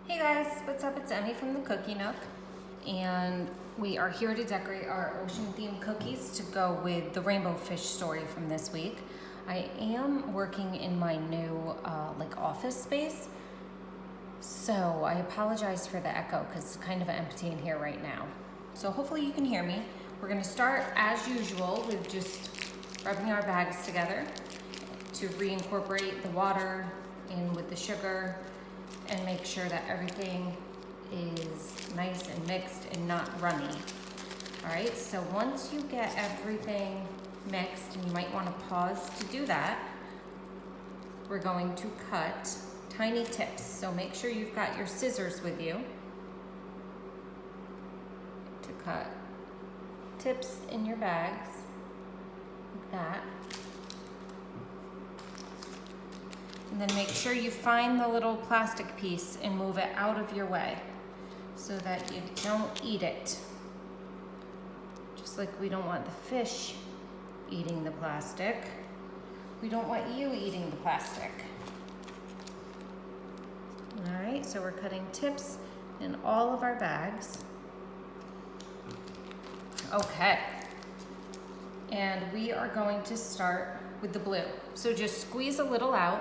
Hey guys, what's up? It's Emmy from the Cookie Nook, and we are here to decorate our ocean themed cookies to go with the rainbow fish story from this week. I am working in my new office space, so I apologize for the echo because it's kind of empty in here right now. So hopefully you can hear me. We're going to start as usual with just rubbing our bags together to reincorporate the water in with the sugar and make sure that everything is nice and mixed and not runny. All right, so once you get everything mixed, and you might want to pause to do that, we're going to cut tiny tips. So make sure you've got your scissors with you to cut tips in your bags, like that. And then make sure you find the little plastic piece and move it out of your way so that you don't eat it. Just like we don't want the fish eating the plastic, we don't want you eating the plastic. All right, so we're cutting tips in all of our bags. Okay, and we are going to start with the blue. So just squeeze a little out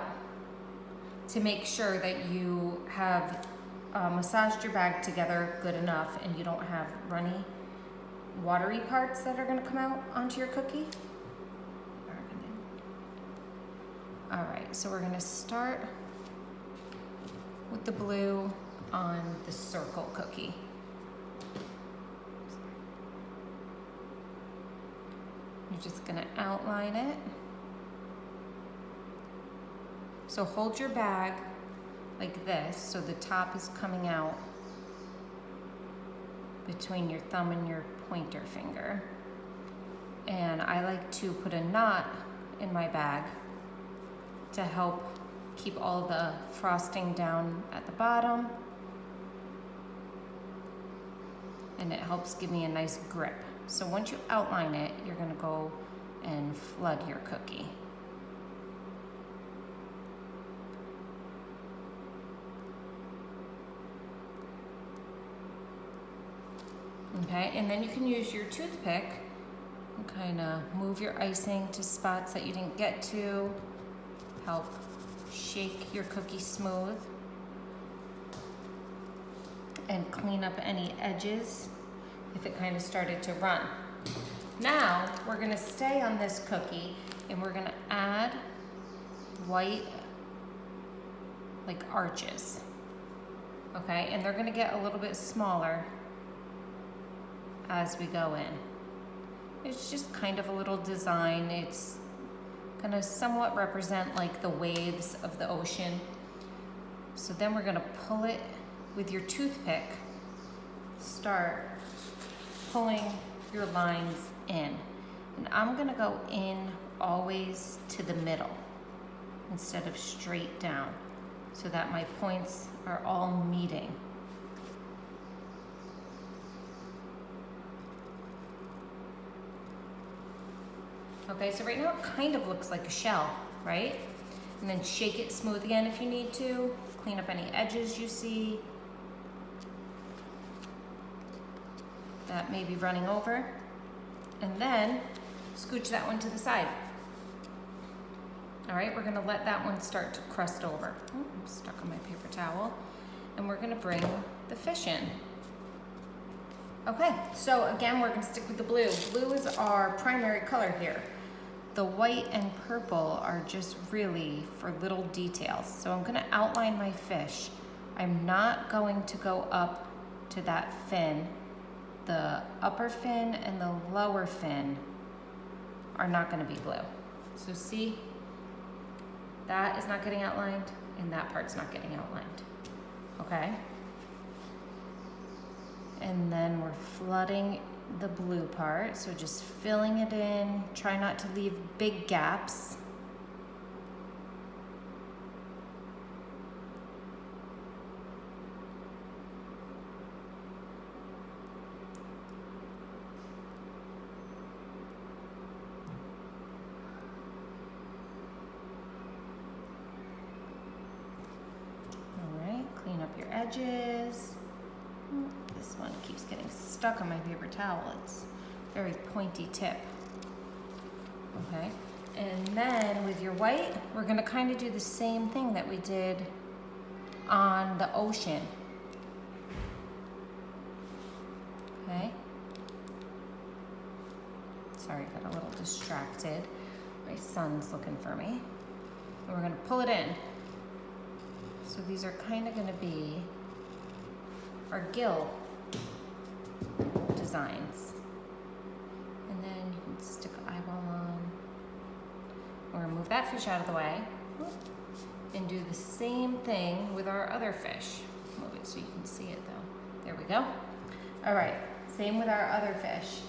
to make sure that you have massaged your bag together good enough and you don't have runny, watery parts that are gonna come out onto your cookie. All right, so we're gonna start with the blue on the circle cookie. You're just gonna outline it. So hold your bag like this, so the top is coming out between your thumb and your pointer finger. And I like to put a knot in my bag to help keep all the frosting down at the bottom. And it helps give me a nice grip. So once you outline it, you're gonna go and flood your cookie. Okay, and then you can use your toothpick and kind of move your icing to spots that you didn't get to, help shake your cookie smooth, and clean up any edges if it kind of started to run. Now, we're gonna stay on this cookie and we're gonna add white arches, okay? And they're gonna get a little bit smaller as we go in. It's just kind of a little design. It's gonna somewhat represent like the waves of the ocean. So then we're gonna pull it with your toothpick. Start pulling your lines in. And I'm gonna go in always to the middle instead of straight down so that my points are all meeting. Okay, so right now it kind of looks like a shell, right? And then shake it smooth again if you need to. Clean up any edges you see that may be running over. And then scooch that one to the side. All right, we're gonna let that one start to crust over. Oh, I'm stuck on my paper towel. And we're gonna bring the fish in. Okay, so again, we're gonna stick with the blue. Blue is our primary color here. The white and purple are just really for little details. So I'm gonna outline my fish. I'm not going to go up to that fin. The upper fin and the lower fin are not gonna be blue. So see, that is not getting outlined and that part's not getting outlined, okay? And then we're flooding the blue part, so just filling it in. Try not to leave big gaps. All right, clean up your edges. This one keeps getting stuck on my paper towel. It's very pointy tip. Okay, and then with your white, we're gonna kind of do the same thing that we did on the ocean. Okay. Sorry, got a little distracted. My son's looking for me. And we're gonna pull it in. So these are kind of gonna be our gill designs. And then you can stick an eyeball on. We're gonna move that fish out of the way and do the same thing with our other fish. Move it so you can see it though. There we go. All right, same with our other fish.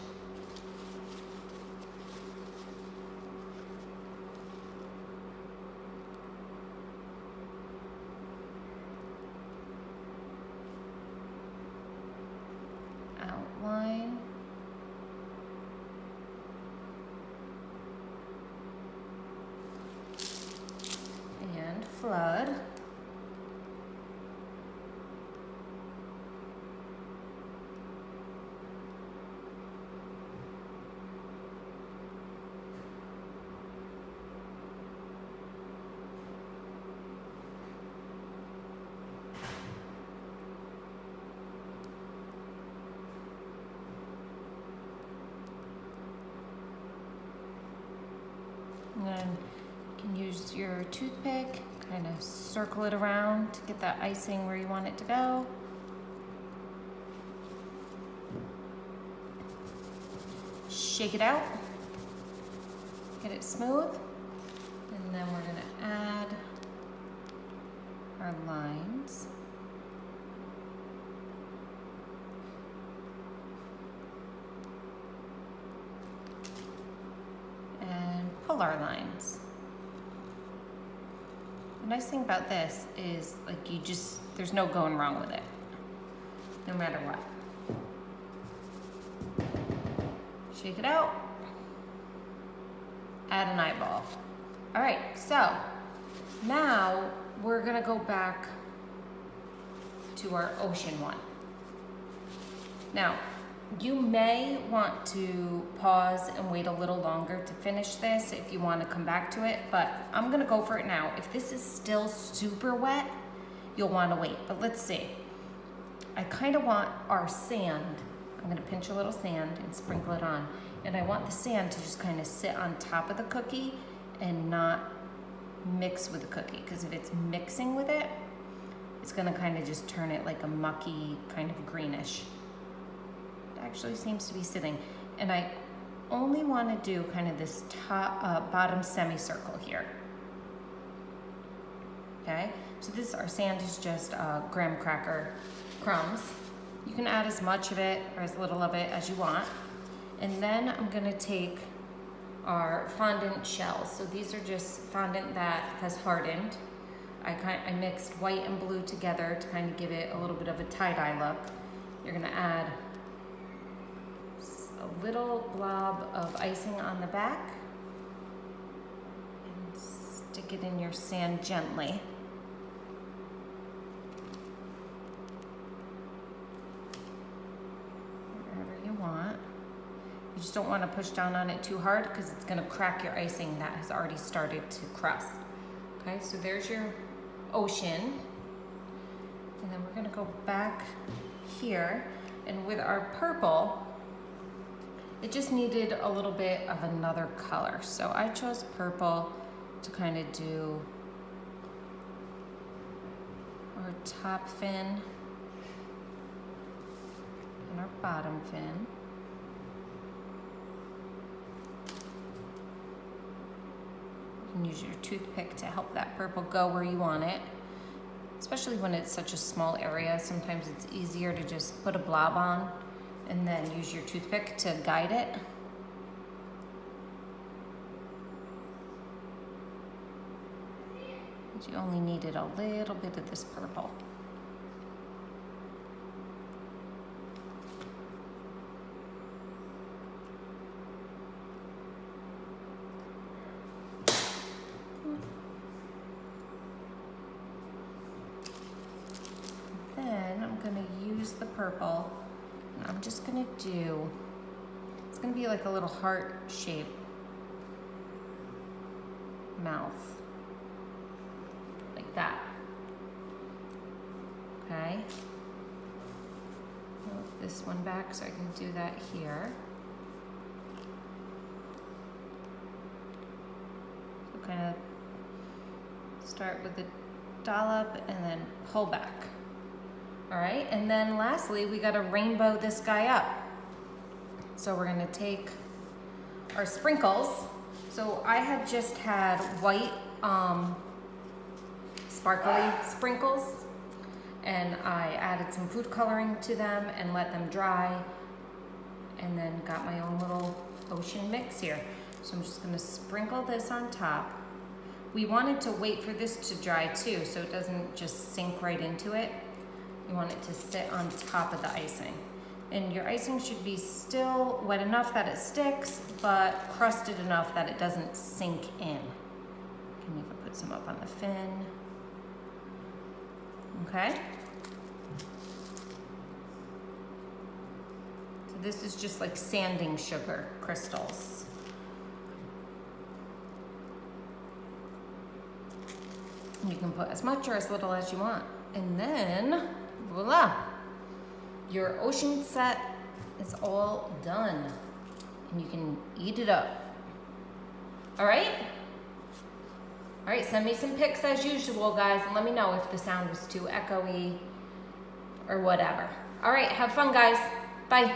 Outline. And flood. And then you can use your toothpick, kind of circle it around to get that icing where you want it to go. Shake it out, get it smooth, and then we're gonna add our lines. Pull our lines. The nice thing about this is like there's no going wrong with it, no matter what. Shake it out, add an eyeball. All right, so now we're gonna go back to our ocean one. Now, you may want to pause and wait a little longer to finish this if you want to come back to it, but I'm gonna go for it now. If this is still super wet, you'll want to wait, but let's see. I kind of want our sand. I'm gonna pinch a little sand and sprinkle it on, and I want the sand to just kind of sit on top of the cookie and not mix with the cookie, because if it's mixing with it, it's gonna kind of just turn it like a mucky kind of greenish. Actually seems to be sitting, and I only want to do kind of this top bottom semicircle here. Okay, so our sand is just graham cracker crumbs. You can add as much of it or as little of it as you want, and then I'm going to take our fondant shells. So these are just fondant that has hardened. I mixed white and blue together to kind of give it a little bit of a tie-dye look. You're going to add a little blob of icing on the back and stick it in your sand gently. Wherever you want. You just don't want to push down on it too hard because it's going to crack your icing that has already started to crust. Okay, so there's your ocean. And then we're going to go back here, and with our purple, it just needed a little bit of another color. So I chose purple to kind of do our top fin and our bottom fin. You can use your toothpick to help that purple go where you want it. Especially when it's such a small area, sometimes it's easier to just put a blob on and then use your toothpick to guide it. But you only needed a little bit of this purple. purple. And I'm just gonna do, it's gonna be like a little heart shape mouth. Like that. Okay. Move this one back so I can do that here. So kind of start with the dollop and then pull back. All right, and then lastly, we gotta rainbow this guy up. So we're gonna take our sprinkles. So I have just had white sparkly sprinkles, and I added some food coloring to them and let them dry, and then got my own little ocean mix here. So I'm just gonna sprinkle this on top. We wanted to wait for this to dry too, so it doesn't just sink right into it. You want it to sit on top of the icing. And your icing should be still wet enough that it sticks, but crusted enough that it doesn't sink in. Can even put some up on the fin. Okay. So this is just like sanding sugar crystals. And you can put as much or as little as you want. And then, voila, your ocean set is all done. And you can eat it up. All right? All right, send me some pics as usual, guys, and let me know if the sound was too echoey or whatever. All right, have fun, guys. Bye.